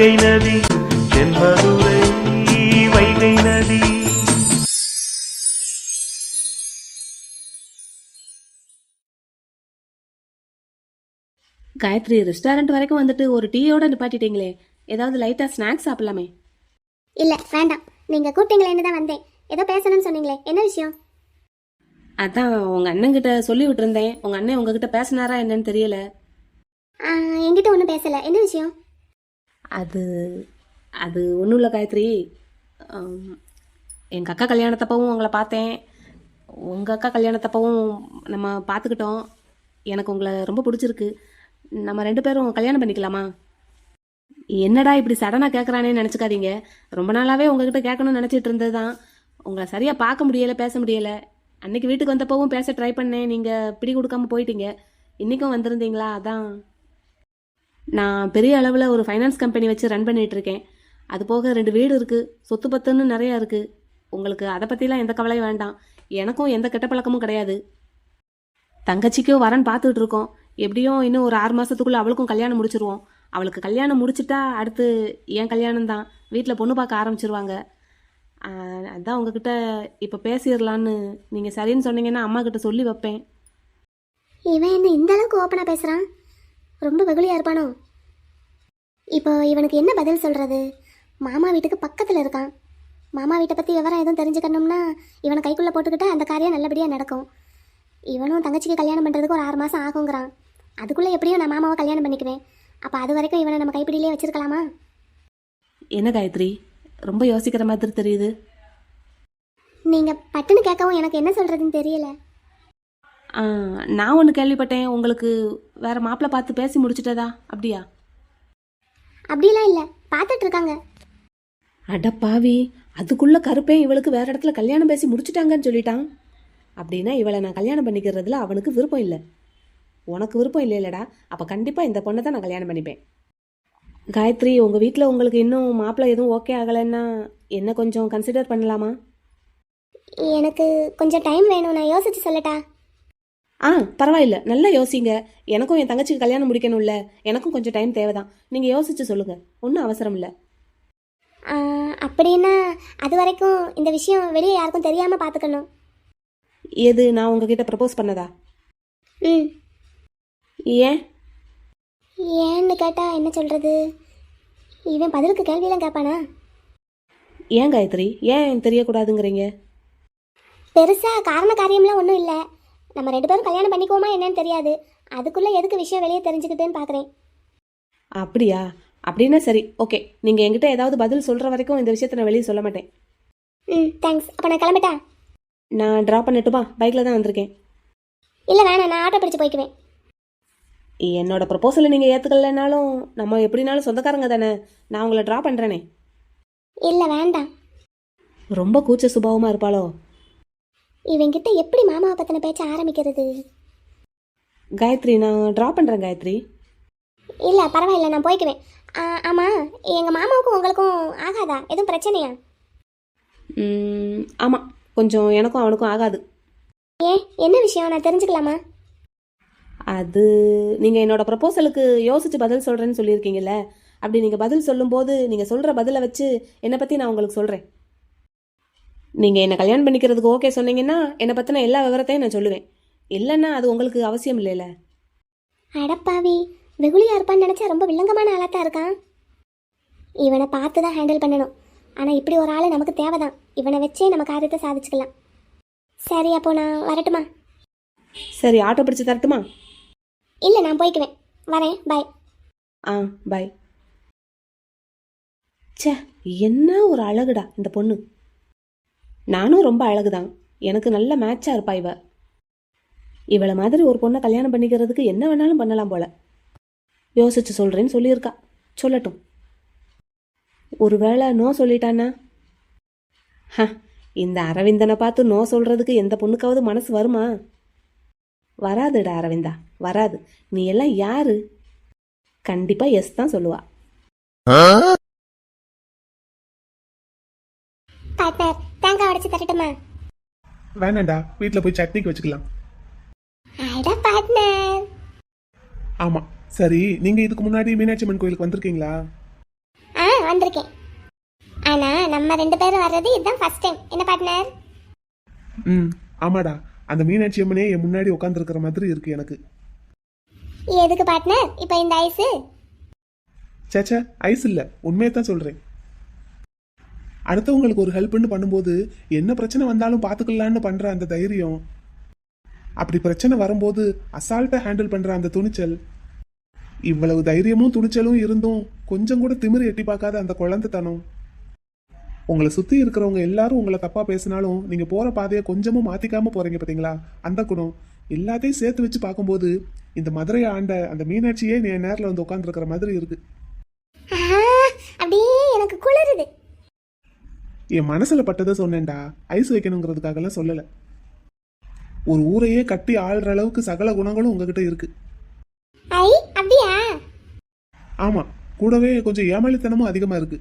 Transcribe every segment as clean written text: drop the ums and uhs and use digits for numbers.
வைகை நதி தென்மதுரை வைகை நதி. காயத்ரி, ரெஸ்டாரண்ட் வரைக்கும் வந்துட்டு ஒரு டீயோட நிப்பாட்டிட்டீங்களே, ஏதாவது லைட்டா ஸ்நாக்ஸ் சாப்பிடலாமே. இல்ல வேண்டாம், நீங்க கூப்பிட்டீங்களேன்னு தான் வந்தேன். ஏதோ பேசணும்னு சொன்னீங்களே, என்ன விஷயம்? அதான் உங்க அண்ணன் கிட்ட சொல்லி விட்டுருந்தேன். உங்க அண்ணன் உங்ககிட்ட பேசினாரா என்னன்னு தெரியல. என்கிட்ட ஒன்றும் பேசல. என்ன விஷயம்? அது அது ஒன்றும் இல்லை காயத்ரி. எங்கள் அக்கா கல்யாணத்தப்பவும் உங்களை பார்த்தேன், உங்கள் அக்கா கல்யாணத்தப்பவும் நம்ம பார்த்துக்கிட்டோம். எனக்கு உங்களை ரொம்ப பிடிச்சிருக்கு. நம்ம 2 பேரும் கல்யாணம் பண்ணிக்கலாமா? என்னடா இப்படி சடனாக கேட்குறானேன்னு நினச்சிக்காதீங்க. ரொம்ப நாளாகவே உங்ககிட்ட கேட்கணும்னு நினச்சிட்டு இருந்தது தான். உங்களை சரியாக பார்க்க முடியலை, பேச முடியலை. அன்னைக்கு வீட்டுக்கு வந்தப்பவும் பேச ட்ரை பண்ணேன், நீங்கள் பிடி கொடுக்காம போயிட்டீங்க. இன்றைக்கும் வந்திருந்தீங்களா? அதான். நான் பெரிய அளவில் ஒரு ஃபைனான்ஸ் கம்பெனி வச்சு ரன் பண்ணிகிட்டு இருக்கேன். அது போக 2 வீடு இருக்குது, சொத்து பத்துன்னு நிறையா இருக்குது. உங்களுக்கு அதை பற்றிலாம் எந்த கவலையும் வேண்டாம். எனக்கும் எந்த கெட்ட பழக்கமும் கிடையாது. தங்கச்சிக்கும் வரன் பார்த்துட்டு இருக்கோம். எப்படியும் இன்னும் ஒரு 6 மாதத்துக்குள்ளே அவளுக்கும் கல்யாணம் முடிச்சிருவோம். அவளுக்கு கல்யாணம் முடிச்சிட்டா அடுத்து என் கல்யாணம் தான். வீட்டில் பொண்ணு பார்க்க ஆரம்பிச்சிருவாங்க. அதான் உங்ககிட்ட இப்போ பேசிடலான்னு, நீங்கள் சரின்னு சொன்னீங்கன்னா அம்மா கிட்ட சொல்லி வைப்பேன். இவன் என்ன இந்த அளவுக்கு ஓப்பனாக பேசுகிறான்? ரொம்ப வெகுளியாக இருப்பானோ? இப்போ இவனுக்கு என்ன பதில் சொல்கிறது? மாமா வீட்டுக்கு பக்கத்தில் இருக்கான். மாமா வீட்டை பற்றி விவரம் எதுவும் தெரிஞ்சுக்கணும்னா இவனை கைக்குள்ளே போட்டுக்கிட்டா அந்த காரியம் நல்லபடியாக நடக்கும். இவனும் தங்கச்சிக்கு கல்யாணம் பண்ணுறதுக்கு ஒரு 6 மாதம் ஆகுங்கிறான். அதுக்குள்ளே எப்படியும் நான் மாமாவை கல்யாணம் பண்ணிக்குவேன். அப்போ அது வரைக்கும் இவனை நம்ம கைப்பிடியிலே வச்சுருக்கலாமா? என்ன காயத்ரி, ரொம்ப யோசிக்கிற மாதிரி தெரியுது. நீங்கள் பட்டுன்னு கேட்கவும் எனக்கு என்ன சொல்கிறதுன்னு தெரியல. நான் ஒன்று கேள்விப்பட்டேன், உங்களுக்கு வேற மாப்பிள்ளை பார்த்து பேசி முடிச்சிட்டதா? அப்படியா? அப்படிலாம் இல்லை, பார்த்துட்டு இருக்காங்க. அட பாவி, அதுக்குள்ள கருப்பேன் இவளுக்கு வேற இடத்துல கல்யாணம் பேசி முடிச்சிட்டாங்கன்னு சொல்லிட்டான். அப்படின்னா இவளை நான் கல்யாணம் பண்ணிக்கிறதுல அவனுக்கு விருப்பம் இல்லை. உனக்கு விருப்பம் இல்லை இல்லடா? அப்போ கண்டிப்பாக இந்த பொண்ணை தான் நான் கல்யாணம் பண்ணிப்பேன். காயத்ரி, உங்கள் வீட்டில் உங்களுக்கு இன்னும் மாப்பிள்ளை எதுவும் ஓகே ஆகலைன்னா என்ன கொஞ்சம் கன்சிடர் பண்ணலாமா? எனக்கு கொஞ்சம் டைம் வேணும், நான் யோசிச்சு சொல்லட்டா? பரவாயில்ல, நல்லா யோசிங்க. எனக்கும் என் தங்கச்சிக்கு கல்யாணம் முடிக்கணும்ல, எனக்கும் கொஞ்சம் டைம் தேவைதான். நீங்கள் யோசிச்சு சொல்லுங்கள், ஒன்றும் அவசரம் இல்லை. அப்படின்னா அது வரைக்கும் இந்த விஷயம் வெளியே யாருக்கும் தெரியாமல் பார்த்துக்கணும். எது, நான் உங்ககிட்ட ப்ரப்போஸ் பண்ணதா? ஏன்? ஏன்னு கேட்டால் என்ன சொல்கிறது? இவன் பதிலுக்கு கேள்வியெல்லாம் கேட்பானா? ஏன் காயத்ரி, ஏன் தெரியக்கூடாதுங்கிறீங்க? பெருசாக காரண காரியம்லாம் ஒன்றும் இல்லை. நம்ம 2 பேரும் கல்யாணம் பண்ணிக்குவோமா என்னன்னு தெரியாது. அதுக்குள்ளே எதுக்கு விஷயம் வெளியே தெரிஞ்சுக்கிட்டேன்னு பார்க்குறேன். அப்படியா? அப்படின்னா சரி, ஓகே. நீங்கள் என்கிட்ட ஏதாவது பதில் சொல்கிற வரைக்கும் இந்த விஷயத்தை நான் வெளியே சொல்ல மாட்டேன். தேங்க்ஸ். அப்போ நான் கிளம்பிட்டா? நான் ட்ராப் பண்ணட்டுமா? பைக்கில் தான் வந்திருக்கேன். இல்லை வேணாம், நான் ஆட்டோ பிடிச்சி போய்க்குவேன். என்னோட ப்ரப்போசலை நீங்கள் ஏற்றுக்கலனாலும் நம்ம எப்படினாலும் சொந்தக்காரங்க தானே, நான் உங்களை ட்ராப் பண்ணுறேனே. இல்லை வேண்டாம். ரொம்ப கூச்ச சுபாவமாக இருப்பாளோ? இவங்கிட்ட எப்படி மாமாவை பற்றின பேச்ச ஆரம்பிக்கிறது? காயத்ரி, நான் ட்ராப் பண்ணுறேன் காயத்ரி. இல்லை பரவாயில்ல, நான் போய்க்குவேன். ஆமாம், எங்கள் மாமாவுக்கும் உங்களுக்கும் ஆகாதா? எதுவும் பிரச்சனையா? ஆமாம், கொஞ்சம் எனக்கும் அவனுக்கும் ஆகாது. ஏன், என்ன விஷயம்? நான் தெரிஞ்சுக்கலாமா? அது நீங்கள் என்னோட ப்ரப்போசலுக்கு யோசித்து பதில் சொல்கிறேன்னு சொல்லியிருக்கீங்கல்ல, அப்படி நீங்கள் பதில் சொல்லும்போது நீங்கள் சொல்கிற பதிலை வச்சு என்னை பற்றி நான் உங்களுக்கு சொல்கிறேன். நீங்கள் என்னை கல்யாணம் பண்ணிக்கிறதுக்கு ஓகே சொன்னீங்கன்னா என்னை பற்றின எல்லா விவரத்தையும் நான் சொல்லுவேன். இல்லைன்னா அது உங்களுக்கு அவசியம் இல்லைல்ல. அடப்பாவி, வெகுளியாக இருப்பான்னு நினச்சா ரொம்ப வில்லங்கமான ஆளாக தான் இருக்கான். இவனை பார்த்து தான் ஹேண்டில் பண்ணணும். ஆனால் இப்படி ஒரு ஆள் நமக்கு தேவைதான். இவனை வச்சே நம்ம காரியத்தை சாதிச்சுக்கலாம். சரி, அப்போ நான் வரட்டுமா? சரி, ஆட்டோ பிடிச்சி தரட்டுமா? இல்லை, நான் போய்க்குவேன். வரேன், பாய். பாய். ச்சே, என்ன ஒரு அழகுடா இந்த பொண்ணு. நானும் ரொம்ப அழகுதான், எனக்கு நல்ல மேட்சாக இருப்பா இவ. இவளை மாதிரி ஒரு பொண்ணை கல்யாணம் பண்ணிக்கிறதுக்கு என்ன வேணாலும் பண்ணலாம் போல. யோசிச்சு சொல்கிறேன்னு சொல்லியிருக்கா, சொல்லட்டும். ஒருவேளை நோ சொல்லிட்டானா? இந்த அரவிந்தனை பார்த்து நோ சொல்கிறதுக்கு எந்த பொண்ணுக்காவது மனசு வருமா? வராதுடா அரவிந்தா, வராது. நீ எல்லாம் யாரு? கண்டிப்பாக எஸ் தான் சொல்லுவா. பார்ட்னர், தேங்காய் உடைச்சு தரட்டுமா? வேணாண்டா, வீட்டில் போய் சட்னிக்கு வச்சுக்கலாம். அட பார்ட்னர். ஆமாம், சரி. நீங்கள் இதுக்கு முன்னாடி மீனாட்சி அம்மன் கோயிலுக்கு வந்திருக்கீங்களா? வந்திருக்கேன். ஆனா நம்ம 2 பேரும் வர்றது இதுதான் ஃபர்ஸ்ட் டைம். என்ன பார்ட்னர்? ம் ஆமாடா, அந்த மீனாட்சி அம்மனே என் முன்னாடி உட்காந்துருக்கிற மாதிரி இருக்கு எனக்கு. எதுக்கு பார்ட்னர் இப்போ இந்த ஐஸு? சேச்சா, ஐஸ் இல்லை, உண்மையை தான் சொல்கிறேன். அடுத்தவங்களுக்கு ஒரு ஹெல்ப்னு பண்ணும்போது என்ன பிரச்சனை வந்தாலும் பார்த்துக்கலான்னு பண்ணுற அந்த தைரியம், அப்படி பிரச்சனை வரும்போது அசால்ட்டாக ஹேண்டில் பண்ணுற அந்த துணிச்சல், இவ்வளவு தைரியமும் துணிச்சலும் இருந்தும் கொஞ்சம் கூட திமிரு எட்டி பார்க்காத அந்த குழந்தைத்தனம், உங்களை சுற்றி இருக்கிறவங்க எல்லாரும் உங்களை தப்பாக பேசினாலும் நீங்கள் போகிற பாதையை கொஞ்சமும் மாற்றிக்காமல் போகிறீங்க பார்த்தீங்களா, அந்த குணம் எல்லாத்தையும் சேர்த்து வச்சு பார்க்கும்போது இந்த மதுரையை ஆண்ட அந்த மீனாட்சியே நீ நேரில் வந்து உட்காந்துருக்கிற மாதிரி இருக்கு. அப்படியே எனக்கு குளிருது. என் மனசுல பட்டதை சொன்னேன்டா, ஐஸ் வைக்கணுங்கிறதுக்காகலாம் சொல்லலை. ஒரு ஊரையே கட்டி ஆள்ற அளவுக்கு சகல குணங்களும் உங்ககிட்ட இருக்கு. ஐ அப்படியா? ஆமா, கூடவே கொஞ்சம் ஏமாளித்தனமும் அதிகமா இருக்கு.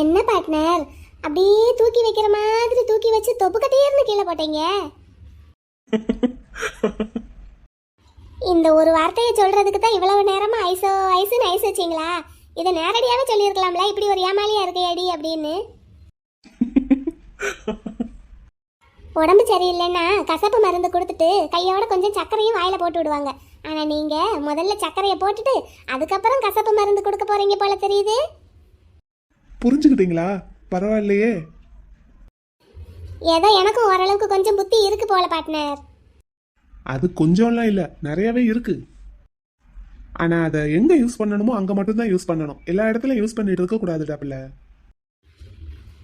என்ன பார்ட்னர் அப்படியே தூக்கி வைக்கிற மாதிரி தூக்கி வச்சு தொப்பு கட்டையர்னு கீழே போட்டீங்க. இந்த ஒரு வார்த்தையை சொல்றதுக்கு தான் இவ்வளவு நேரமா ஐஸோ ஐஸுன்னு ஐஸ் வச்சிங்களா? இதை நேரடியாவே சொல்லியிருக்கலாம்ல, இப்படி ஒரு ஏமாளியா இருக்கையாடி அப்படின்னு. உடம்பு சரியில்லைன்னா கசப்பு மருந்து கொடுத்துட்டு கையோட கொஞ்சம் சர்க்கரையும் வாயில போட்டு விடுவாங்க. ஆனா நீங்க முதல்ல சர்க்கரையை போட்டுட்டு அதுக்கப்புறம் கசப்பு மருந்து கொடுக்க போறீங்க போல தெரியுது. புரிஞ்சுக்கிட்டீங்களா? பரவாயில்லையே. ஏதோ எனக்கும் ஓரளவுக்கு கொஞ்சம் புத்தி இருக்கு போல பார்ட்னர். அது கொஞ்சம்லாம் இல்லை, நிறையவே இருக்கு. ஆனா அதை எங்க யூஸ் பண்ணணுமோ அங்க மட்டும்தான் யூஸ் பண்ணணும். எல்லா இடத்துலயும் யூஸ் பண்ணிட்டு இருக்க கூடாதுடா பிள்ளை.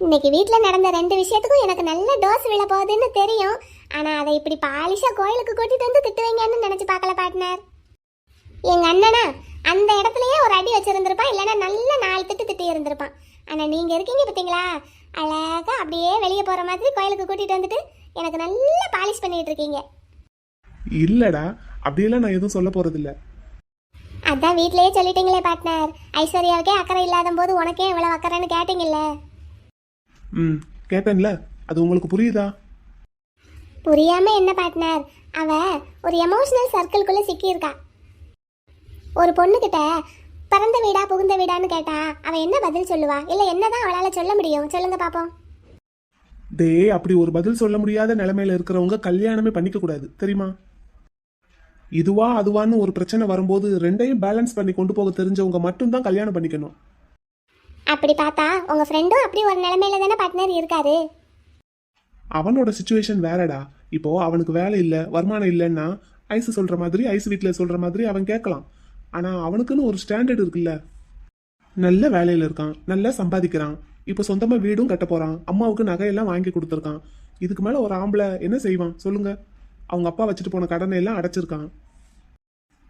இன்னைக்கு வீட்டில் நடந்த 2 விஷயத்துக்கும் எனக்கு நல்ல டோஸ் விழ போகுதுன்னு தெரியும். ஆனால் அதை இப்படி பாலிஷா கோயிலுக்கு கூட்டிட்டு வந்து திட்டுவீங்கன்னு நினச்சி பார்க்கல பார்ட்னர். எங்கள் அண்ணனா அந்த இடத்துலயே ஒரு அடி வச்சிருந்திருப்பான், இல்லைன்னா நல்ல 4 திட்டு இருந்திருப்பான். ஆனால் நீங்கள் இருக்கீங்க பார்த்தீங்களா, அழகாக அப்படியே வெளியே போகிற மாதிரி கோயிலுக்கு கூட்டிட்டு வந்துட்டு எனக்கு நல்லா பாலிஷ் பண்ணிட்டு இருக்கீங்க. இல்லடா, அப்படியெல்லாம் நான் எதுவும் சொல்ல போறதில்ல. அதான் வீட்லயே சொல்லிட்டீங்களே பார்ட்னர், ஐஸ்வர்யாவுக்கே அக்கறை இல்லாத போது உனக்கே இவ்வளவு அக்கறைன்னு கேட்டீங்கல்ல. ம் கேட்டேன்ல, அது உங்களுக்கு புரியுதா? புரியாம என்ன பார்ட்னர், அவ ஒரு எமோஷனல் சர்க்கிள்குள்ள சிக்கியிருக்கா. ஒரு பொண்ணுகிட்ட பிறந்த வீடா புகுந்த வீடான்னு கேட்டா அவ என்ன பதில் சொல்லுவா? இல்ல என்னதான் அவளால சொல்ல முடியும்? சொல்லுங்க பாப்போம். அப்படி ஒரு பதில் சொல்ல முடியாத நிலைமையில இருக்கிறவங்க கல்யாணமே பண்ணிக்க கூடாது, தெரியுமா? இதுவா அதுவான்னு ஒரு பிரச்சனை வரும்போது ரெண்டையும் பேலன்ஸ் பண்ணி கொண்டு போக தெரிஞ்சவங்க மட்டும்தான் கல்யாணம் பண்ணிக்கணும். அப்படி பார்த்தா உங்க ஃப்ரெண்டும் அப்படி ஒரு நிலைமையில தானே பார்ட்னர் இருக்காரு. அவனோட சிச்சுவேஷன் வேறடா. இப்போ அவனுக்கு வேலை இல்லை, வருமானம் இல்லைன்னா ஐஸ் சொல்ற மாதிரி, ஐஸ் வீட்டில் சொல்ற மாதிரி அவன் கேட்கலாம். ஆனா அவனுக்குன்னு ஒரு ஸ்டாண்டர்ட் இருக்குல்ல. நல்ல வேலையில இருக்கான், நல்லா சம்பாதிக்கிறான், இப்போ சொந்தமா வீடும் கட்ட போறான், அம்மாவுக்கு நகையெல்லாம் வாங்கி கொடுத்துருக்கான். இதுக்கு மேல ஒரு ஆம்பளை என்ன செய்வான் சொல்லுங்க? அவங்க அப்பா வச்சுட்டு போன கடனை எல்லாம் அடைச்சிருக்கான்.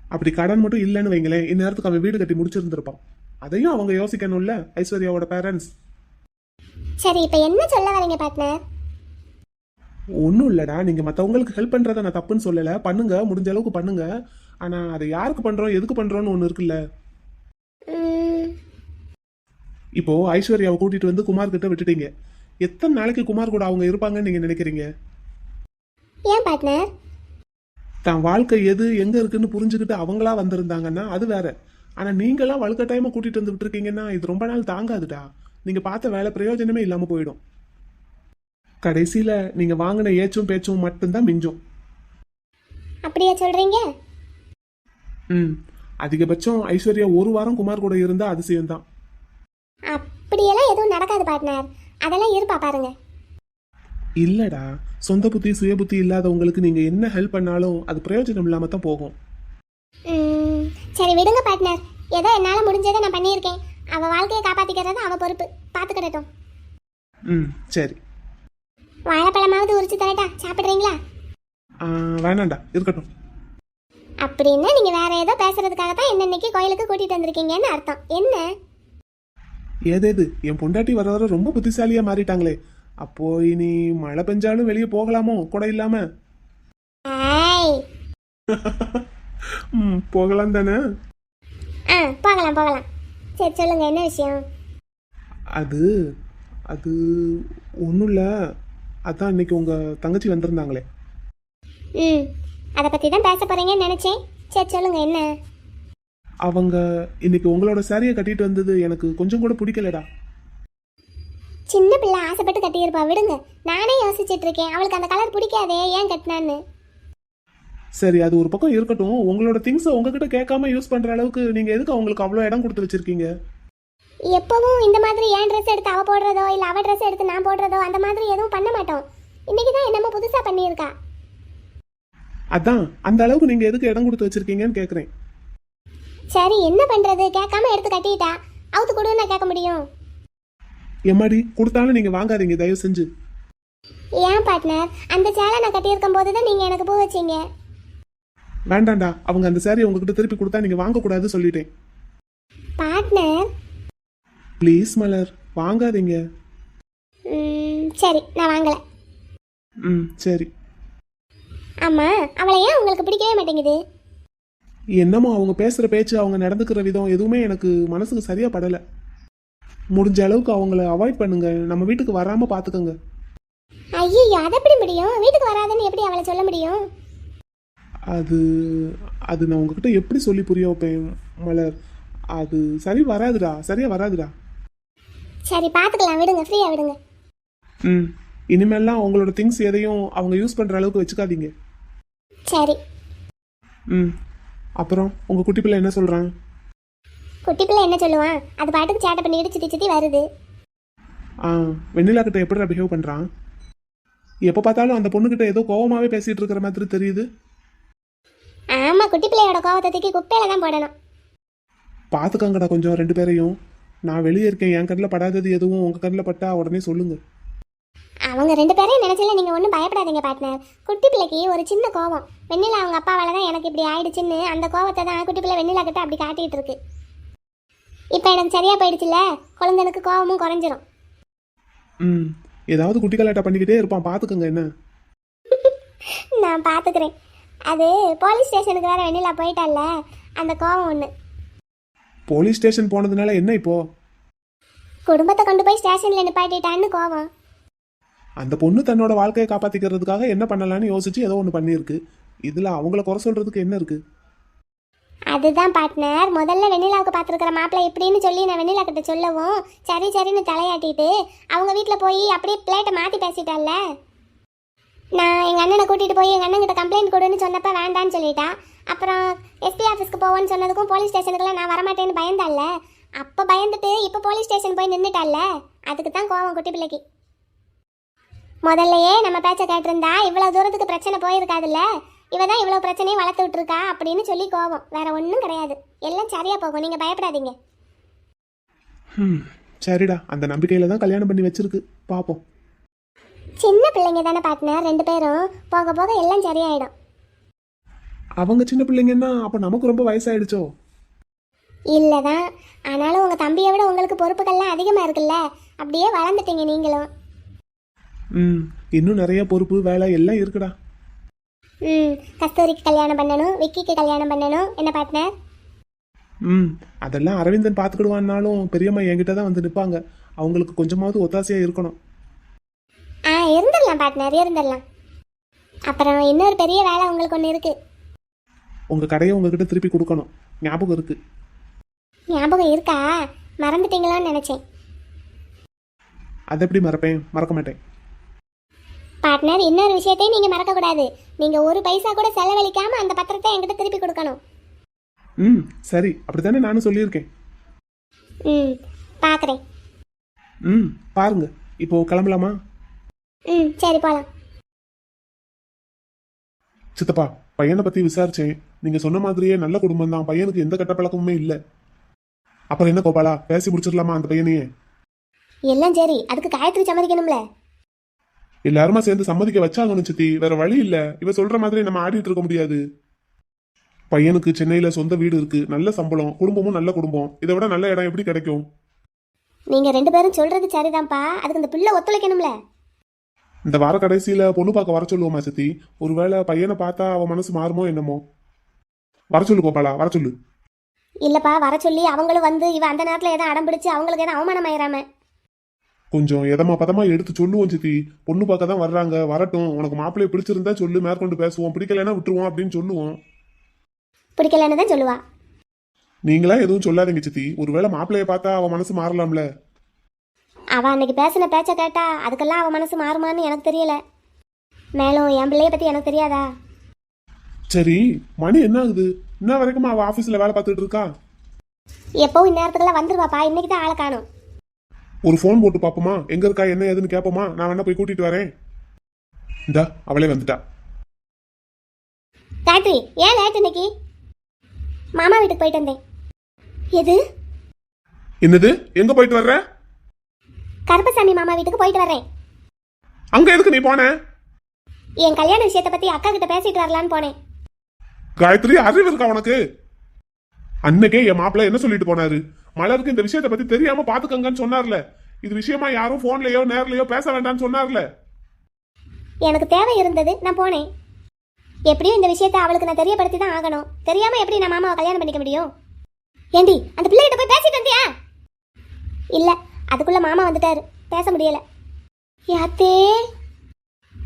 அப்படி கடன் மட்டும் இல்லைன்னு வைங்களேன், இந்நேரத்துக்கு அவன் வீடு கட்டி முடிச்சிருந்திருப்பான். அதையும் அவங்க யோசிக்கணும்ல, ஐஸ்வர்யாவோட பேரண்ட்ஸ். சரி, இப்போ என்ன சொல்ல வரீங்க பார்ட்னர்? ஒன்றும் இல்லைடா, நீங்கள் மற்றவங்களுக்கு ஹெல்ப் பண்ணுறத நான் தப்புன்னு சொல்லலை, பண்ணுங்க, முடிஞ்ச அளவுக்கு பண்ணுங்க. ஆனால் அதை யாருக்கு பண்ணுறோம், எதுக்கு பண்ணுறோன்னு ஒன்று இருக்குல்ல. இப்போ ஐஸ்வர்யாவை கூட்டிட்டு வந்து குமார் கிட்ட விட்டுட்டீங்க. எத்தனை நாளைக்கு குமார் கூட அவங்க இருப்பாங்கன்னு நீங்கள் நினைக்கிறீங்க? ஏன் பார்ட்னர்? தான் வாழ்க்கை எது எங்கே இருக்குன்னு புரிஞ்சுக்கிட்டு அவங்களா வந்திருந்தாங்கன்னா அது வேற. ஆனால் நீங்களாம் வலுக்கட்டாயமா கூட்டிட்டு வந்து விட்டுருக்கீங்கன்னா இது ரொம்ப நாள் தாங்காதுடா. நீங்கள் பார்த்த வேலை பிரயோஜனமே இல்லாமல் போயிடும். கடைசியில் நீங்கள் வாங்கின ஏச்சும் பேச்சும் மட்டும்தான் மிஞ்சும். அப்படியே சொல்றீங்க? அதிகபட்சம் ஐஸ்வர்யா ஒரு வாரம் குமார் கூட இருந்தா அதிசயம்தான். அப்படியெல்லாம் எதுவும் நடக்காது பார்ட்னர், அதெல்லாம் இருப்பா பாருங்க. இல்லடா, சொந்த புத்தி சுய புத்தி இல்லாதவங்களுக்கு நீங்க என்ன ஹெல்ப் பண்ணாலும் அது பிரயோஜனம் இல்லாம தான் போகும். சரி விடுங்க பார்ட்னர், ஏதோ என்னால முடிஞ்சதை நான் பண்ணியிருக்கேன். அவ வாழ்க்கையை காப்பாத்திக்கிறது அவ பொறுப்பு, பாத்துக்கிடட்டும். சரி. வாழைப்பழமாவது உரிச்சு தரட்டா, சாப்பிடுறீங்களா? வேணாண்டா, இருக்கட்டும். அப்படின்னா நீங்க வேற ஏதோ பேசுறதுக்காக தான் என்ன இன்னைக்கு கோயிலுக்கு கூட்டிட்டு வந்திருக்கீங்கன்னு அர்த்தம். என்ன ஏதேது, என் பொண்டாட்டி வர வர ரொம்ப புத்திசாலியா மாறிட்டாங்களே. அப்போ இனி மழை பெஞ்சாலும் வெளியே போகலாமோ கூட இல்லாம? போகலாம் தானே? போகலாம் போகலாம். சரி சொல்லுங்க, என்ன விஷயம்? அது அது ஒன்றும் இல்லை. அதான் இன்னைக்கு உங்க தங்கச்சி வந்திருந்தாங்களே. அதை பத்தி தான் பேச போறீங்கன்னு நினைச்சேன். சரி சொல்லுங்க, என்ன? அவங்க இன்னைக்கு உங்களோட சாரியை கட்டிட்டு வந்தது எனக்கு கொஞ்சம் கூட பிடிக்கலடா. சின்ன பிள்ளை ஆசைப்பட்டு கட்டியிருப்பா, விடுங்க. நானே யோசிச்சுட்டு இருக்கேன் அவளுக்கு அந்த கலர் பிடிக்காதே ஏன் கட்டினான்னு. சரி, அது ஒரு பக்கம் இருக்கட்டும். உங்களோட திங்ஸை உங்ககிட்ட கேட்காம யூஸ் பண்ற அளவுக்கு நீங்க எதுக்கு அவங்களுக்கு அவ்வளோ இடம் கொடுத்து வச்சிருக்கீங்க? எப்பவும் இந்த மாதிரி என் ட்ரெஸ் எடுத்து அவ போடுறதோ இல்லை அவ ட்ரெஸ் எடுத்து நான் போடுறதோ அந்த மாதிரி எதுவும் பண்ண மாட்டோம். இன்னைக்கு தான் என்னமோ புதுசாக பண்ணியிருக்கா. அதான் அந்த அளவுக்கு நீங்க எதுக்கு இடம் கொடுத்து வச்சிருக்கீங்கன்னு கேட்குறேன். சரி என்ன பண்ணுறது, கேட்காம எடுத்து கட்டிட்டா. அவுத்து கொடுன்னு நான் கேட்க முடியும்? எம்மாடி, கொடுத்தாலும் நீங்க வாங்காதீங்க தயவு செஞ்சு. ஏன் பார்ட்னர், அந்த சேலை நான் கட்டியிருக்கும் போது தான் நீங்கள் எனக்கு பூ வச்சீங்க. வேண்டாண்டா, அவங்க அந்த சாரி உங்ககிட்ட திருப்பி கொடுத்தா நீங்க வாங்கக்கூடாது சொல்லிட்டேன். பார்ட்னர் ப்ளீஸ் மலர், வாங்காதீங்க. சரி நான் வாங்கலை. சரி. ஆமாம், அவளை ஏன் உங்களுக்கு பிடிக்கவே மாட்டேங்குது? என்னமோ அவங்க பேசுற பேச்சு, அவங்க நடந்துக்கிற விதம் எதுவுமே எனக்கு மனசுக்கு சரியா படல. முடிஞ்ச அளவுக்கு அவங்கள அவாய்ட் பண்ணுங்க. நம்ம வீட்டுக்கு வராம பாத்துக்கோங்க. ஐயோ, அது எப்படி முடியும்? வீட்டுக்கு வராதுன்னு எப்படி அவளை சொல்ல முடியும்? அது அது நான் உங்ககிட்ட எப்படி சொல்லி புரிய வைப்பேன் மலர்? அது சரி வராதுடா, சரியா வராதுடா. சரி பார்த்துக்கலாம், விடுங்க, ஃப்ரீயா விடுங்க. இனிமேல்லாம் அவங்களோட திங்ஸ் எதையும் அவங்க யூஸ் பண்ற அளவுக்கு வச்சுக்காதீங்க. சரி. அப்புறம் உங்க குட்டி பிள்ளை என்ன சொல்றான்? குட்டி பிள்ளை என்ன சொல்லுவான்? அது பாட்டுக்கு சேட்டை பண்ணிட்டு சுத்தி சுத்தி வருது. வெண்ணிலா கிட்ட எப்படி பிஹேவ் பண்றான்? எப்ப பார்த்தாலும் அந்த பொண்ணுகிட்ட ஏதோ கோவமாவே பேசிட்டு இருக்கிற மாதிரி தெரியுது. ஆமா, குட்டி பிள்ளையோட கோவத்தை தூக்கி குப்பையில தான் போடணும். பாத்துக்கங்கடா கொஞ்சம் ரெண்டு பேரையும். நான் வெளியே இருக்கேன், என் கண்ணில் படாதது எதுவும் உங்க கண்ணில் பட்டா உடனே சொல்லுங்க. அவங்க ரெண்டு பேரையும் நினைச்சல நீங்க ஒன்றும் பயப்படாதீங்க பார்ட்னர். குட்டி பிள்ளைக்கு ஒரு சின்ன கோவம். வெண்ணிலா அவங்க அப்பாவால தான் எனக்கு இப்படி ஆயிடுச்சுன்னு அந்த கோவத்தை தான் குட்டி பிள்ளை வெண்ணிலா கிட்ட அப்படி காட்டிட்டு இருக்கு. இப்போ எனக்கு சரியா போயிடுச்சுல, குழந்தைனுக்கு கோவமும் குறைஞ்சிரும். ஏதாவது குட்டி கலாட்டா பண்ணிக்கிட்டே இருப்பான், பாத்துக்கங்க என்ன. நான் பாத்துக்கிறேன். அது போலீஸ் ஸ்டேஷனுக்கு வேற வெண்ணிலா போயிட்டால, அந்த கோவம் ஒன்று. போலீஸ் ஸ்டேஷன் போனதுனால என்ன இப்போ? குடும்பத்தை கொண்டு போய் ஸ்டேஷன்ல நிப்பாட்டிட்டான்னு கோவம். அந்த பொண்ணு தன்னோட வாழ்க்கையை காப்பாத்திக்கிறதுக்காக என்ன பண்ணலான்னு யோசிச்சு ஏதோ ஒன்று பண்ணியிருக்கு. இதுல அவங்கள குறை சொல்றதுக்கு என்ன இருக்கு? அதுதான் பார்ட்னர், முதல்ல வெண்ணிலாவுக்கு பார்த்துருக்கிற மாப்பிள்ளை எப்படின்னு சொல்லி நான் வெண்ணிலா கிட்ட சொல்லவும் சரி சரின்னு தலையாட்டிட்டு அவங்க வீட்டில் போய் அப்படியே பிளேட்டை மாற்றி பேசிட்டால. நான் எங்கள் அண்ணனை கூட்டிகிட்டு போய் எங்கள் அண்ணன் கிட்ட கம்ப்ளைண்ட் கொடுன்னு சொன்னப்ப வேண்டான்னு சொல்லிட்டா. அப்புறம் எஸ்பி ஆஃபீஸ்க்கு போவோன்னு சொன்னதுக்கும் போலீஸ் ஸ்டேஷனுக்குலாம் நான் வரமாட்டேன்னு பயந்தால. அப்போ பயந்துட்டு இப்போ போலீஸ் ஸ்டேஷன் போய் நின்றுட்டால. அதுக்கு தான் கோவம் குட்டி பிள்ளைக்கு. முதல்லையே நம்ம பேச்சை கேட்டிருந்தா இவ்வளோ தூரத்துக்கு பிரச்சனை போயிருக்காதுல்ல. இவ தான் இவ்வளோ பிரச்சனையும் வளர்த்து விட்டுருக்கா அப்படின்னு சொல்லி கோவம். வேற ஒன்றும் கிடையாது, எல்லாம் சரியா போகும், நீங்கள் பயப்படாதீங்க. சரிடா, அந்த நம்பிக்கையில தான் கல்யாணம் பண்ணி வச்சிருக்கு, பாப்போம். சின்ன பிள்ளைங்க தானே பார்ட்னர், ரெண்டு பேரும் போக போக எல்லாம் சரியாயிடும். அவங்க சின்ன பிள்ளைங்கன்னா அப்போ நமக்கு ரொம்ப வயசாயிடுச்சோ? இல்லைதான், ஆனாலும் உங்கள் தம்பியை விட உங்களுக்கு பொறுப்புகள்லாம் அதிகமாக இருக்குல்ல. அப்படியே வளர்ந்துட்டீங்க நீங்களும். இன்னும் நிறைய பொறுப்பு வேலை எல்லாம் இருக்குடா. கஸ்தூரிக்கு கல்யாணம் பண்ணணும், விக்கிக்கு கல்யாணம் பண்ணணும், என்ன பார்ட்னர்? அதெல்லாம் அரவிந்தன் பார்த்துக்கிடுவான்னாலும் பெரியம்மா என்கிட்ட தான் வந்து நிற்பாங்க. அவங்களுக்கு கொஞ்சமாவது ஒத்தாசையா இருக்கணும். இருந்துடலாம் பார்ட்னர், இருந்துடலாம். அப்புறம் இன்னொரு பெரிய வேலை உங்களுக்கு ஒன்று இருக்கு. உங்க கடையை உங்ககிட்ட திருப்பி கொடுக்கணும், ஞாபகம் இருக்கு? ஞாபகம் இருக்கா? மறந்துட்டீங்களோன்னு நினைச்சேன். அதை எப்படி மறப்பேன்? மறக்க மாட்டேன் பார்ட்னர். இன்னொரு விஷயத்தையும் நீங்க மறக்க கூடாது. நீங்க ஒரு பைசா கூட செலவழிக்காம அந்த பத்திரத்தை என்கிட்ட திருப்பி கொடுக்கணும். சரி, அப்படித்தானே நானும் சொல்லியிருக்கேன். பாக்குறேன். பாருங்க, இப்போ கிளம்பலாமா? சரி போலாம். சித்தப்பா, பையனை பத்தி விசாரிச்சேன். நீங்க சொன்ன மாதிரியே நல்ல குடும்பம் தான், பையனுக்கு எந்த கெட்ட பழக்கமுமே இல்லை. அப்புறம் என்ன கோபாலா, பேசி முடிச்சிடலாமா அந்த பையனையே? எல்லாம் சரி, அதுக்கு காயத்ரி சம்மதிக்கணும்ல. எல்லாருமா சேர்ந்து சம்மதிக்க வச்சாங்கன்னு சித்தி, வேற வழி இல்ல. இவ சொல்ற மாதிரி நம்ம ஆடிட்டு இருக்க முடியாது. பையனுக்கு சென்னையில சொந்த வீடு இருக்கு, நல்ல சம்பளம், குடும்பமும் நல்ல குடும்பம். இதை விட நல்ல இடம் எப்படி கிடைக்கும்? நீங்க ரெண்டு பேரும் சொல்றது சரிதான்ப்பா, அதுக்கு இந்த பிள்ளை ஒத்துழைக்கணும்ல. இந்த வார கடைசியில பொண்ணு பார்க்க வர சொல்லுவோமா சித்தி? ஒருவேளை பையனை பார்த்தா அவன் மனசு மாறுமோ என்னமோ. வர சொல்லு கோபாலா, வர சொல்லு. இல்லப்பா, வர சொல்லி அவங்களும் வந்து இவ அந்த நேரத்துல எதாவது அடம் பிடிச்சு அவங்களுக்கு எதாவது அவமானம் ஆயிராம கொஞ்சம் எதமா பதமா எடுத்து சொல்லுவோம் சித்தி. பொண்ணு பார்க்க தான் வர்றாங்க, வரட்டும். உனக்கு மாப்பிள்ளைய பிடிச்சிருந்தா சொல்லு, மேற்கொண்டு பேசுவோம். பிடிக்கலைன்னா விட்டுருவோம் அப்படின்னு சொல்லுவோம். பிடிக்கலன்னு தான் சொல்லுவா. நீங்களா எதுவும் சொல்லாதீங்க சித்தி. ஒருவேளை மாப்பிள்ளைய பார்த்தா அவ மனசு மாறலாம்ல. அவ அன்னைக்கு பேசின பேச்ச கேட்டா அதுக்கெல்லாம் அவ மனசு மாறுமான்னு எனக்கு தெரியல. மேலும் என் பிள்ளைய பத்தி எனக்கு தெரியாதா? சரி, மணி என்ன ஆகுது? இன்ன வரைக்கும் அவ ஆபீஸ்ல வேலை பார்த்துட்டு இருக்கா? எப்பவும் இந்நேரத்துக்குலாம் வந்துருவாப்பா. இன்னைக்கு தான் ஆளை காணும். ஒரு ஃபோன் போட்டு பாப்போமா? எங்க இருக்கா என்ன ஏதுன்னு கேப்போமா? நான் வேணா போய் கூட்டிட்டு வரேன். இந்தா அவளே வந்துட்டா. காயத்ரி, ஏன் லேட் இன்னைக்கு? மாமா வீட்டுக்கு போயிட்டு வந்தேன். எது? என்னது? எங்க போயிட்டு வர்ற? கருப்பசாமி மாமா வீட்டுக்கு போயிட்டு வர்றேன். அங்க எதுக்கு நீ போன? என் கல்யாண விஷயத்தை பத்தி அக்கா கிட்ட பேசிட்டு வரலான்னு போனேன். காயத்ரி, அறிவு இருக்கா உனக்கு? அன்னைக்கே என் மாப்பிள்ள என்ன சொல்லிட்டு போனாரு? மலருக்கு இந்த விஷயத்தை பத்தி தெரியாம பாத்துக்கங்கன்னு சொன்னார்ல. இது விஷயமா யாரும் போன்லயோ நேர்லயோ பேச வேண்டாம்னு சொன்னார்ல. எனக்கு தேவை இருந்தது, நான் போனேன். எப்படியும் இந்த விஷயத்தை அவளுக்கு நான் தெரியப்படுத்தி தான் ஆகணும். தெரியாம எப்படி நான் மாமாவை கல்யாணம் பண்ணிக்க முடியும்? ஏண்டி, அந்த பிள்ளைகிட்ட போய் பேசிட்டு வந்தியா? இல்ல, அதுக்குள்ள மாமா வந்துட்டாரு, பேச முடியல. யாத்தே.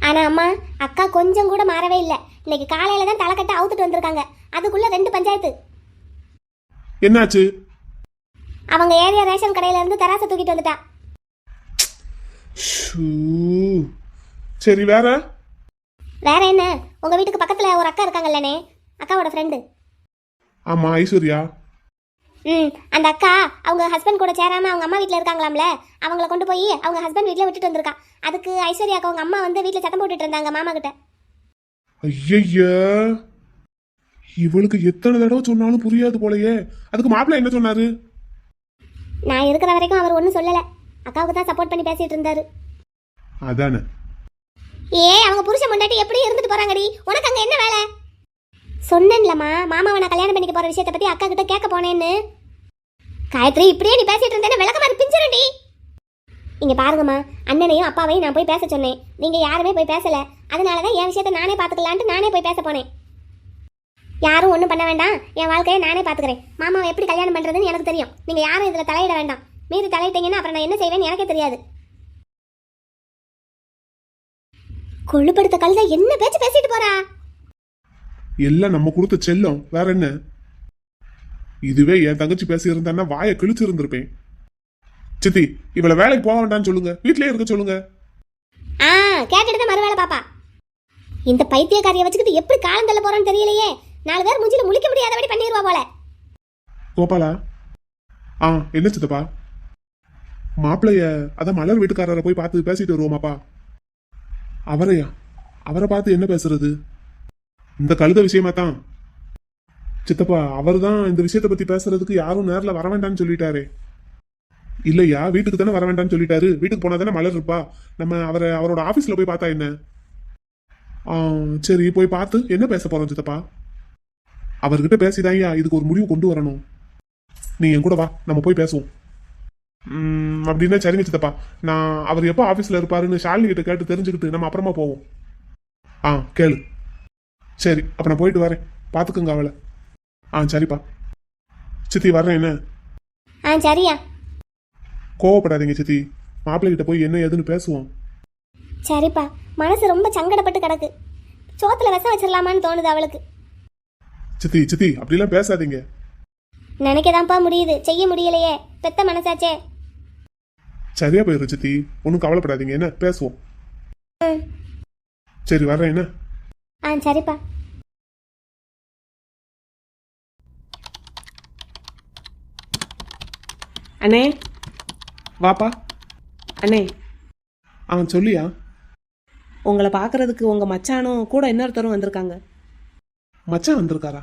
ஆனா அம்மா, அக்கா கொஞ்சம் கூட மாறவே இல்லை. இன்னைக்கு காலையில தான் தலைக்கட்ட அவுத்துட்டு வந்திருக்காங்க. அதுக்குள்ள 2 பஞ்சாயத்து. என்னாச்சு? அவங்க ஏரியா ரேஷன் கடையில இருந்து தராசை தூக்கிட்டு வந்துட்டா. சரி, வேற வேற என்ன? உங்க வீட்டுக்கு பக்கத்துல ஒரு அக்கா இருக்காங்கல்லனே, அக்காவோட ஃப்ரெண்டு. ஆமா, ஐஸ்வர்யா. அந்த அக்கா அவங்க ஹஸ்பண்ட் கூட சேராம அவங்க அம்மா வீட்டில் இருக்காங்களாம்ல. அவங்கள கொண்டு போய் அவங்க ஹஸ்பண்ட் வீட்டில் விட்டுட்டு வந்திருக்கா. அதுக்கு ஐஸ்வர்யாக்கு அவங்க அம்மா வந்து வீட்டில் சத்தம் போட்டுட்டு இருந்தாங்க மாமா கிட்ட. ஐயா, இவளுக்கு எத்தனை தடவை சொன்னாலும் புரியாது போலயே. அதுக்கு மாப்பிள்ள என்ன சொன்னாரு? நான் இருக்கிற வரைக்கும் அவர் ஒன்றும் சொல்லலை. அக்காவுக்கு தான் சப்போர்ட் பண்ணி பேசிட்டு இருந்தாரு. அதானே. அவங்க புருஷன் முன்னாடி எப்படி இருந்துட்டு போறாங்கடி? உனக்கு அங்க என்ன வேலை? சொன்னேன்லம்மா, மாமாவை நான் கல்யாணம் பண்ணிக்க போற விஷயத்தை பத்தி அக்கா கிட்ட கேட்க போனேன்னு. காயத்ரி, இப்படியே நீ பேசிட்டு இருந்தேன்னு விளக்கமாறு பிஞ்சிருண்டி. இங்க பாருங்கம்மா, அண்ணனையும் அப்பாவையும் நான் போய் பேச சொன்னேன். நீங்க யாருமே போய் பேசல. அதனாலதான் என் விஷயத்தை நானே பாத்துக்கலான்ட்டு நானே போய் பேச போனேன். யாரும் ஒன்றும் பண்ண வேண்டாம், என் வாழ்க்கையை நானே பாத்துக்கிறேன். மாமாவை எப்படி கல்யாணம் பண்றதுன்னு எனக்கு தெரியும். நீங்க யாரும் இதுல தலையிட வேண்டாம். மீறி தலையிட்டீங்கன்னா அப்புறம் நான் என்ன செய்வேன்னு எனக்கே தெரியாது. கொள்ளுப்படுத்த கழுத என்ன பேச்சு பேசிட்டு போறா? எல்லாம் நம்ம கொடுத்த செல்லம், வேற என்ன? இதுவே என் தங்கச்சி பேசி இருந்தான்னா வாயை கிழிச்சு இருந்திருப்பேன். சித்தி, இவளை வேலைக்கு போக வேண்டாம்னு சொல்லுங்க, வீட்லயே இருக்க சொல்லுங்க. கேட்டுட்டு மறுவேளை பாப்பா. இந்த பைத்தியக்காரியை வச்சுக்கிட்டு எப்படி காலம் தள்ள போறான்னு தெரியலையே. 4 பேர் மூஞ்சில முழிக்க முடியாதபடி பண்ணிடுவா போல. கோபாலா, என்ன சித்தப்பா? மாப்பிள்ளைய அதான் மலர் வீட்டுக்காரரை போய் பார்த்து பேசிட்டு வருவோமாப்பா? அவரையா? அவரை பார்த்து என்ன பேசுறது? இந்த கழுத விஷயமா தான் சித்தப்பா. அவர் தான் இந்த விஷயத்தை பத்தி பேசுறதுக்கு யாரும் நேர்ல வர வேண்டாம்னு சொல்லிட்டாரே. இல்லையா, வீட்டுக்கு தானே வர வேண்டாம்னு சொல்லிட்டாரு. வீட்டுக்கு போனா தானே மலர் இருப்பா. நம்ம அவரோட ஆபீஸ்ல போய் பார்த்தா என்ன? சரி, போய் பார்த்து என்ன பேச போறோம் சித்தப்பா? அவர்கிட்ட பேசிதாயா இதுக்கு ஒரு முடிவு கொண்டு வரணும். நீ என் கூட வா, நம்ம போய் பேசுவோம். அப்படின்னா சரிங்க சித்தப்பா. நான் அவர் எப்போ ஆபீஸ்ல இருப்பாருன்னு ஷாலினி கிட்ட கேட்டு தெரிஞ்சுக்கிட்டு நம்ம அப்புறமா போவோம். கேளு. சரி, அப்ப நான் போயிட்டு வரேன், பாத்துக்கோங்க அவளை. சரிப்பா. சித்தி வர்றேன் என்ன? சரியா. கோவப்படாதீங்க சித்தி. மாப்பிள்ளை கிட்ட போய் என்ன ஏதுன்னு பேசுவோம். சரிப்பா. மனசு ரொம்ப சங்கடப்பட்டு கிடக்கு. சோத்துல விஷம் வச்சிடலாமான்னு தோணுது அவளுக்கு. சித்தி சித்தி அப்படிலாம் பேசாதீங்க. நினைக்கதான்ப்பா முடியுது, செய்ய முடியலையே. பெத்த மனசாச்சே. சரியா போயிரு சித்தி, ஒன்றும் கவலைப்படாதீங்க. என்ன பேசுவோம். சரி, வர்றேன் என்ன? சரிப்பா. அண்ணே, வாப்பா. அண்ணே, சொல்லியா? உங்களை பார்க்கறதுக்கு உங்க மச்சானும் கூட இன்னொருத்தரும் வந்திருக்காங்க. மச்சான் வந்திருக்காரா?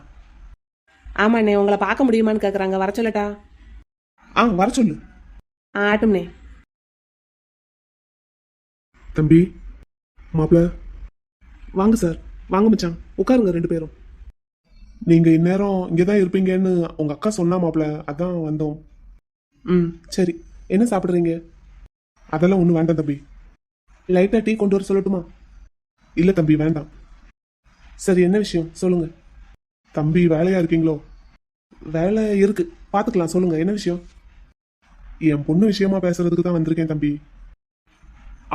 ஆமா அண்ணே, உங்களை பார்க்க முடியுமான்னு கேட்குறாங்க. வர சொல்லட்டா? வர சொல்லு. ஆட்டும்ண்ணே. தம்பி, மாப்பிள்ள, வாங்க சார். வாங்க மச்சான், உட்காருங்க 2 பேரும். நீங்க இந்நேரம் இங்கதான் இருப்பீங்கன்னு உங்க அக்கா சொன்னா மாப்பிள்ள, அதான் வந்தோம். சரி, என்ன சாப்பிட்றீங்க? அதெல்லாம் ஒன்றும் வேண்டாம் தம்பி. லைட்டா டீ கொண்டு வர சொல்லட்டுமா? இல்ல தம்பி, வேண்டாம். சரி, என்ன விஷயம் சொல்லுங்க. தம்பி, வேலையா இருக்கீங்களோ? வேலை இருக்கு, பாத்துக்கலாம். சொல்லுங்க, என்ன விஷயம்? என் பொண்ணு விஷயமா பேசுறதுக்கு தான் வந்திருக்கேன் தம்பி.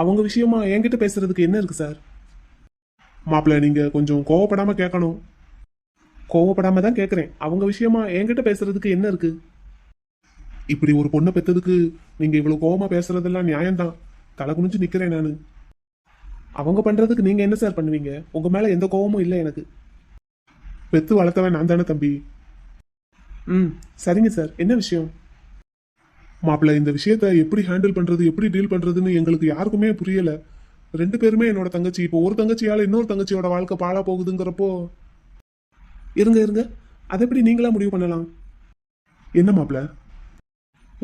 அவங்க விஷயமா என்கிட்ட பேசுறதுக்கு என்ன இருக்கு சார்? மாப்பிள்ள, நீங்க கொஞ்சம் கோவப்படாம கேட்கணும். கோவப்படாம தான் கேட்குறேன். அவங்க விஷயமா என்கிட்ட பேசுறதுக்கு என்ன இருக்கு? இப்படி ஒரு பொண்ணை பெத்ததுக்கு நீங்க இவ்வளவு கோவமா பேசுறதெல்லாம் நியாயம்தான். தலை குனிஞ்சு நிக்கிறேன் நானு. அவங்க பண்றதுக்கு நீங்க என்ன சார் பண்ணுவீங்க? உங்க மேல எந்த கோவமும் இல்லை எனக்கு. பெத்து வளர்த்தவன் நான் தானே தம்பி. ம், சரிங்க சார். என்ன விஷயம்? மாப்பிள்ள, இந்த விஷயத்த எப்படி ஹேண்டில் பண்றது, எப்படி டீல் பண்றதுன்னு எங்களுக்கு யாருக்குமே புரியல. 2 பேருமே என்னோட தங்கச்சி. இப்போ ஒரு தங்கச்சியால இன்னொரு தங்கச்சியோட வாழ்க்கை பாழா போகுதுங்கிறப்போ இருங்க, அதை எப்படி நீங்களா முடிவு பண்ணலாம்? என்ன மாப்பிள்ள,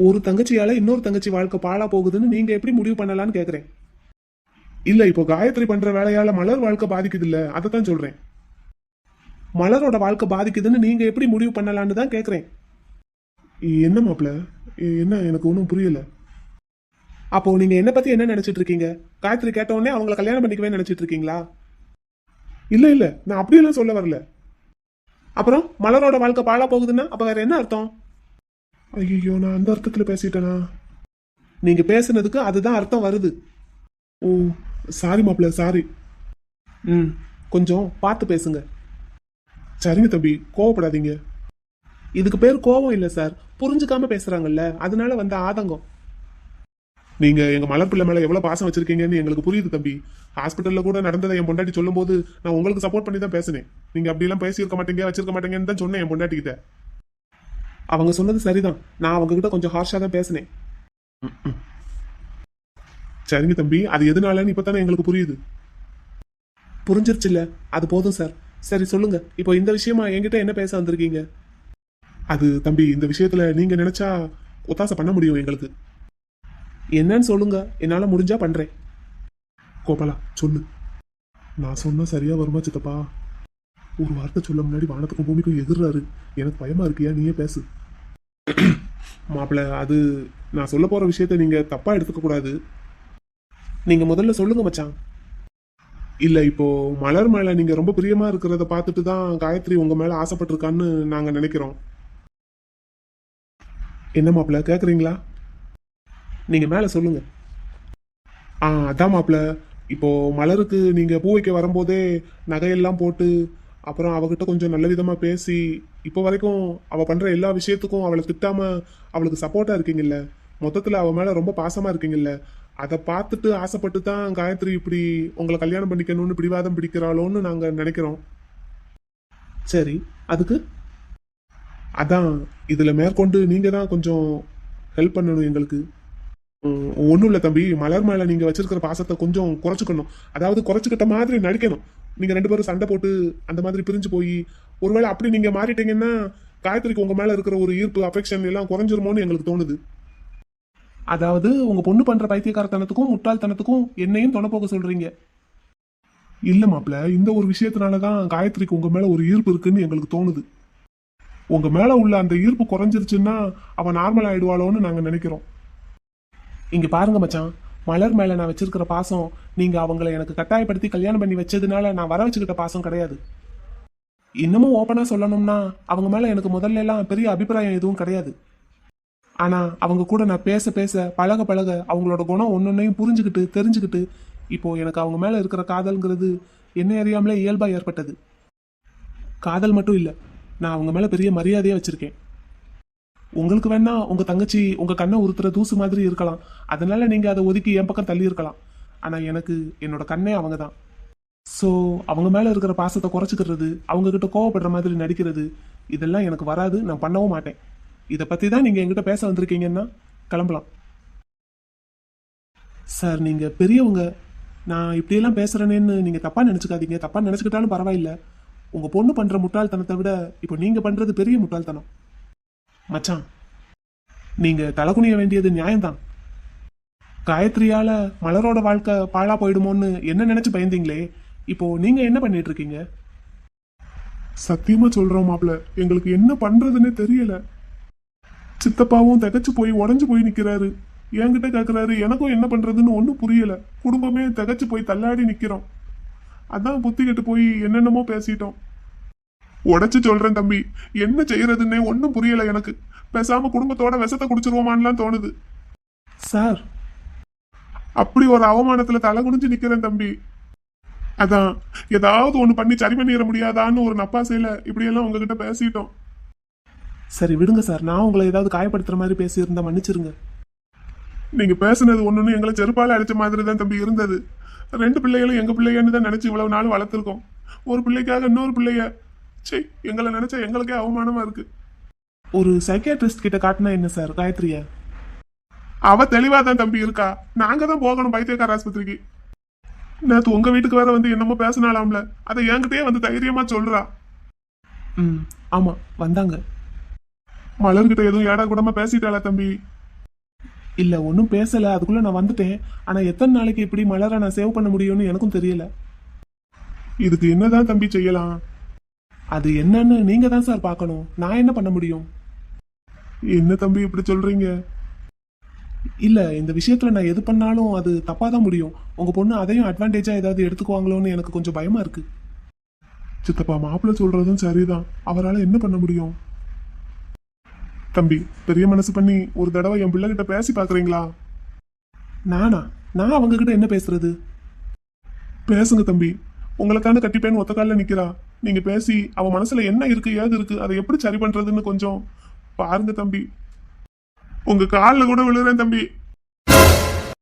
ஒரு தங்கச்சியால இன்னொரு தங்கச்சி வாழ்க்கை பாழா போகுதுன்னு நீங்க எப்படி முடிவு பண்ணலான்னு கேக்குறேன். இல்ல, இப்போ காயத்ரி பண்ற வேலையால மலர் வாழ்க்கை பாதிக்குது இல்ல, அதைத்தான் சொல்றேன். மலரோட வாழ்க்கை பாதிக்குதுன்னு நீங்க எப்படி முடிவு பண்ணலான்னு தான் கேக்குறேன். என்ன மாப்பிள்ள, என்ன எனக்கு ஒன்றும் புரியல. அப்போ நீங்க என்ன பத்தி என்ன நினைச்சிட்டு இருக்கீங்க? காயத்ரி கேட்ட உடனே அவங்களை கல்யாணம் பண்ணிக்கவே நினைச்சிட்டு இருக்கீங்களா? இல்ல, நான் அப்படியெல்லாம் சொல்ல வரல. அப்புறம் மலரோட வாழ்க்கை பாழா போகுதுன்னா அப்ப வேற என்ன அர்த்தம்? ஐயோ, நான் அந்த அர்த்தத்துல பேசிட்டேனா? நீங்க பேசுனதுக்கு அதுதான் அர்த்தம் வருது. ஓ, சாரி மாப்பிள்ள, சாரி. ம், கொஞ்சம் பார்த்து பேசுங்க. சரிங்க தம்பி, கோவப்படாதீங்க. இதுக்கு பேர் கோவம் இல்ல சார், புரிஞ்சுக்காம பேசுறாங்கல்ல, அதனால வந்த ஆதங்கம். நீங்க எங்க மலர் பிள்ளை மேல எவ்வளவு பாசம் வச்சிருக்கீங்கன்னு எங்களுக்கு புரியுது தம்பி. ஹாஸ்பிட்டல்ல கூட நடந்ததை என் பொண்டாட்டி சொல்லும் போது நான் உங்களுக்கு சப்போர்ட் பண்ணி தான் பேசினேன். நீங்க அப்படி எல்லாம் பேசியிருக்க மாட்டீங்க, வச்சிருக்க மாட்டீங்கன்னு தான் சொன்னேன் என் பொண்டாட்டி கிட்ட. அவங்க சொன்னது சரிதான், நான் அவங்க கிட்ட கொஞ்சம் ஹார்ஷா தான் பேசினேன். சரிங்க தம்பி, அது எதுனாலன்னு இப்பதானே எங்களுக்கு புரியுது. புரிஞ்சிருச்சு இல்ல, அது போதும் சார். சரி சொல்லுங்க, இப்போ இந்த விஷயமா என்கிட்ட என்ன பேச வந்திருக்கீங்க? அது தம்பி, இந்த விஷயத்துல நீங்க நினைச்சா ஒத்தாசை பண்ண முடியும் எங்களுக்கு. என்னன்னு சொல்லுங்க, என்னால முடிஞ்சா பண்றேன். கோபாலா சொல்லு. நான் சொன்னா சரியா வருமா சித்தப்பா? ஒரு வார்த்தை சொல்ல முன்னாடி வானத்துக்கும் பூமிக்கும் எதிர்றாரு. எனக்கு பயமா இருக்கியா, நீயே பேசு. மாப்பிள்ள, அது நான் சொல்ல போற விஷயத்த நீங்க தப்பா எடுத்துக்க கூடாது. நீங்க முதல்ல சொல்லுங்க மச்சான். இல்ல, இப்போ மலர் மேல நீங்க ரொம்ப பிரியமா இருக்கிறத பார்த்துட்டு தான் காயத்ரி உங்க மேல ஆசைப்பட்டிருக்கான்னு நாங்க நினைக்கிறோம். என்ன மாப்பிள்ள, கேக்குறீங்களா? நீங்க மேல சொல்லுங்க. அதான் மாப்பிள்ள, இப்போ மலருக்கு நீங்க பூ வைக்க வரும்போதே நகையெல்லாம் போட்டு அப்புறம் அவகிட்ட கொஞ்சம் நல்ல விதமா பேசி இப்போ வரைக்கும் அவ பண்ற எல்லா விஷயத்துக்கும் அவளை திட்டாம அவளுக்கு சப்போர்ட்டா இருக்கீங்கல்ல, மொத்தத்துல அவ மேல ரொம்ப பாசமா இருக்கீங்கல்ல, அதை பார்த்துட்டு ஆசைப்பட்டு தான் காயத்ரி இப்படி உங்களை கல்யாணம் பண்ணிக்கணும்னு பிடிவாதம் பிடிக்கிறாளோன்னு நாங்க நினைக்கிறோம். சரி, அதுக்கு அதான் இதுல மேற்கொண்டு நீங்க தான் கொஞ்சம் ஹெல்ப் பண்ணணும் எங்களுக்கு. ஒன்றும் இல்லை தம்பி, மலர் மேல நீங்க வச்சிருக்கிற பாசத்தை கொஞ்சம் குறைச்சிக்கணும். அதாவது குறைச்சிக்கிட்ட மாதிரி நடிக்கணும். நீங்க 2 பேரும் சண்டை போட்டு அந்த மாதிரி பிரிஞ்சு போய் ஒருவேளை அப்படி நீங்க மாறிட்டீங்கன்னா காயத்ரிக்கு உங்க மேல இருக்கிற ஒரு ஈர்ப்பு, அஃபெக்ஷன் எல்லாம் குறைஞ்சிருமோன்னு எங்களுக்கு தோணுது. அதாவது உங்க பொண்ணு பண்ற பைத்தியக்காரத்தனத்துக்கும் முட்டாள்தனத்துக்கும் என்னையும் துணை போக சொல்றீங்க. இல்ல மாப்பிள்ள, இந்த ஒரு விஷயத்தினாலதான் காயத்ரிக்கு உங்க மேல ஒரு ஈர்ப்பு இருக்குன்னு எங்களுக்கு தோணுது. உங்க மேல உள்ள அந்த ஈர்ப்பு குறைஞ்சிருச்சுன்னா அவ நார்மல் ஆயிடுவாளோன்னு நாங்க நினைக்கிறோம். இங்க பாருங்க மச்சான், மலர் மேல நான் வச்சிருக்கிற பாசம் நீங்க அவங்கள எனக்கு கட்டாயப்படுத்தி கல்யாணம் பண்ணி வச்சதுனால நான் வர வச்சுக்கிட்ட பாசம் கிடையாது. இன்னமும் ஓப்பனா சொல்லணும்னா அவங்க மேல எனக்கு முதல்ல எல்லாம் பெரிய அபிப்பிராயம் எதுவும் கிடையாது. ஆனா அவங்க கூட நான் பேச பேச பழக பழக அவங்களோட குணம் ஒன்னொன்னையும் புரிஞ்சுக்கிட்டு தெரிஞ்சுக்கிட்டு இப்போ எனக்கு அவங்க மேல இருக்கிற காதல்ங்கிறது என்ன அறியாமலே இயல்பா ஏற்பட்டது. காதல் மட்டும் இல்ல, நான் அவங்க மேல பெரிய மரியாதையா வச்சிருக்கேன். உங்களுக்கு வேணா உங்க தங்கச்சி உங்க கண்ணை உறுத்துற தூசு மாதிரி இருக்கலாம், அதனால நீங்க அதை ஒதுக்கி என் பக்கம் தள்ளி இருக்கலாம். ஆனா எனக்கு என்னோட கண்ணே அவங்க தான். ஸோ அவங்க மேல இருக்கிற பாசத்தை குறைச்சிக்கிறது, அவங்க கிட்ட கோவப்படுற மாதிரி நடிக்கிறது, இதெல்லாம் எனக்கு வராது, நான் பண்ணவும் மாட்டேன். இதை பத்தி தான் நீங்க என்கிட்ட பேச வந்திருக்கீங்கன்னா கிளம்பலாம். சார், நீங்க பெரியவங்க, நான் இப்படியெல்லாம் பேசுறேன்னு நீங்க தப்பா நினைச்சுக்காதீங்க. தப்பா நினைச்சுக்கிட்டாலும் பரவாயில்ல. உங்க பொண்ணு பண்ற முட்டாள்தனத்தை விட இப்போ நீங்க பண்றது பெரிய முட்டாள்தனம். மச்சான், நீங்க தலைகுனிய வேண்டியது நியாயம்தான். காயத்ரியால மலரோட வாழ்க்கை பாழா போயிடுமோன்னு என்ன நினைச்சு பயந்தீங்களே, இப்போ நீங்க என்ன பண்ணிட்டு இருக்கீங்க? சத்தியமா சொல்றோம் மாப்பிள்ள, எங்களுக்கு என்ன பண்றதுன்னே தெரியல. சித்தப்பாவும் திகச்சு போய் உடஞ்சு போய் நிக்கிறாரு. என்கிட்ட கேக்குறாரு, எனக்கும் என்ன பண்றதுன்னு ஒன்றும் புரியல. குடும்பமே திகச்சு போய் தள்ளாடி நிக்கிறோம். அதான் புத்தி கெட்டு போய் என்னென்னமோ பேசிட்டோம். உடைச்சு சொல்றேன் தம்பி, என்ன செய்யறதுன்னே ஒன்றும் புரியல எனக்கு. பேசாம குடும்பத்தோட விஷத்தை குடிச்சிருவோமான்லாம் தோணுது. சார், அப்படி ஒரு அவமானத்துல தலை குனிஞ்சு நிக்கிறேன் தம்பி. அதான் ஏதாவது ஒண்ணு பண்ணி சரி பண்ணிட முடியாதான்னு ஒரு நப்பாசையில இப்படியெல்லாம் உங்ககிட்ட பேசிட்டோம். சரி விடுங்க சார், நான் உங்களை ஏதாவது காயப்படுத்துற மாதிரி பேசியிருந்தா மன்னிச்சிருங்க. நீங்க பேசுனது ஒண்ணுன்னு எங்களை செருப்பால அடிச்ச மாதிரி தான் தம்பி இருந்தது. 2 பிள்ளைகளும் எங்க பிள்ளைங்கன்னு தான் நினைச்சு இவ்வளவு நாள் வளர்த்துருக்கோம். ஒரு பிள்ளைக்காக இன்னொரு பிள்ளைய சே எங்களை நினைச்சா எங்களுக்கே அவமானமா இருக்கு. ஒரு சைக்கியாட்ரிஸ்ட் கிட்ட காட்டினா என்ன சார் காயத்ரிய? அவ தெளிவா தான் தம்பி இருக்கா. நாங்க தான் போகணும் பைத்தியக்கார ஆஸ்பத்திரிக்கு. நேத்து உங்க வீட்டுக்கு வேற வந்து என்னமோ பேசினாலாம்ல, அதை என்கிட்டயே வந்து தைரியமா சொல்றா. ஆமா வந்தாங்க. மலர்கிட்ட எதுவும் ஏடா கூடமா பேசிட்டாளா தம்பி? இல்ல ஒன்றும் பேசல, அதுக்குள்ள நான் வந்துட்டேன். ஆனா எத்தனை நாளைக்கு இப்படி மலரை நான் சேவ் பண்ண முடியும்னு எனக்கும் தெரியல. இதுக்கு என்னதான் தம்பி செய்யலாம்? அது என்னன்னு நீங்க தான் சார் பார்க்கணும். நான் என்ன பண்ண முடியும்? என்ன தம்பி இப்படி சொல்றீங்க? இல்ல இந்த விஷயத்துல நான் எது பண்ணாலும் அது தப்பா தான் முடியும். உங்க பொண்ணு அதையும் அட்வான்டேஜா ஏதாவது எடுத்துக்குவாங்களோன்னு எனக்கு கொஞ்சம் பயமா இருக்கு. சித்தப்பா மாப்பிள்ள சொல்றதும் சரிதான், அவரால் என்ன பண்ண முடியும்? தம்பி பெரிய மனசு பண்ணி ஒரு தடவை என் பிள்ளை கிட்ட பேசி பாக்குறீங்களா? நான் அவங்க கிட்ட என்ன பேசுறது? பேசுங்க தம்பி, உங்களை தானே கட்டிப்பேன்னு ஒத்த காலில் நிக்கிறா. நீங்க பேசி அவ மனசுல என்ன இருக்கு ஏது இருக்கு அதை எப்படி சரி பண்றதுன்னு கொஞ்சம் பாருங்க தம்பி. உங்க காலில் கூட விழுறேன் தம்பி.